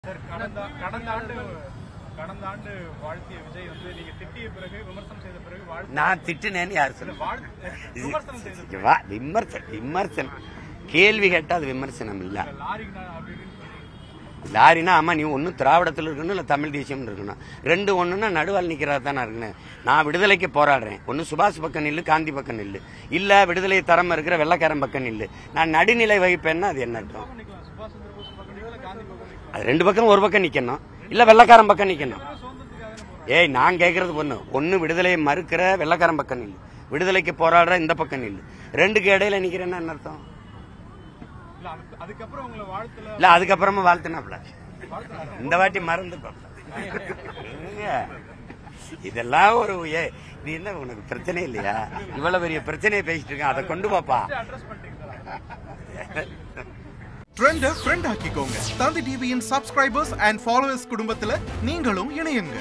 கடந்த ஆண்டு வாழ்த்திய விஜய் வந்து நீங்க திட்டிய பிறகு விமர்சனம் செய்த பிறகு நான் திட்டினேன்னு யாரு விமர்சனம் கேள்வி கேட்டா அது விமர்சனம் இல்ல. லாரினா ஆமா நீ ஒன்னும் திராவிடத்தில் இருக்கணும் இல்ல தமிழ் தேசியம் இருக்கணும், ரெண்டு ஒண்ணுன்னா நடுவால் நிக்கிறதா தானே இருக்கணும். நான் விடுதலைக்கு போராடுறேன், ஒன்னு சுபாஷ் பக்கம் நில்லு காந்தி பக்கம் நில்லு, இல்ல விடுதலை தரம் இருக்கிற வெள்ளக்காரன் பக்கம் நில்லு. நான் நடுநிலை வகிப்பேன்னா அது என்ன அர்த்தம்? அது ரெண்டு பக்கம் ஒரு பக்கம் நிக்கணும், இல்ல வெள்ளக்காரன் பக்கம் நிக்கணும். ஏய் நான் கேட்கறது ஒன்னு விடுதலையை மறுக்கிற வெள்ளக்காரன் பக்கம் நில்லு, விடுதலைக்கு போராடுற இந்த பக்கம் நில்லு. ரெண்டுக்கு இடையில நிக்கிறேன்னா என்ன அர்த்தம்? இல்ல அதுக்கப்புறமா வாழ்த்துனாப்ல இந்த வாட்டி மறந்து இதெல்லாம் ஒரு நீ என்ன உனக்கு பிரச்சனை இல்லையா? இவ்வளவு பெரிய பிரச்சனையை பேசிட்டு இருக்கேன், அதை கொண்டு பாப்பா. ட்ரெண்ட ஃப்ரெண்ட் ஆக்கிக்கோங்க. தந்தி டிவியின் சப்ஸ்கிரைபர்ஸ் அண்ட் ஃபாலோவர்ஸ் குடும்பத்துல நீங்களும் இணையுங்க.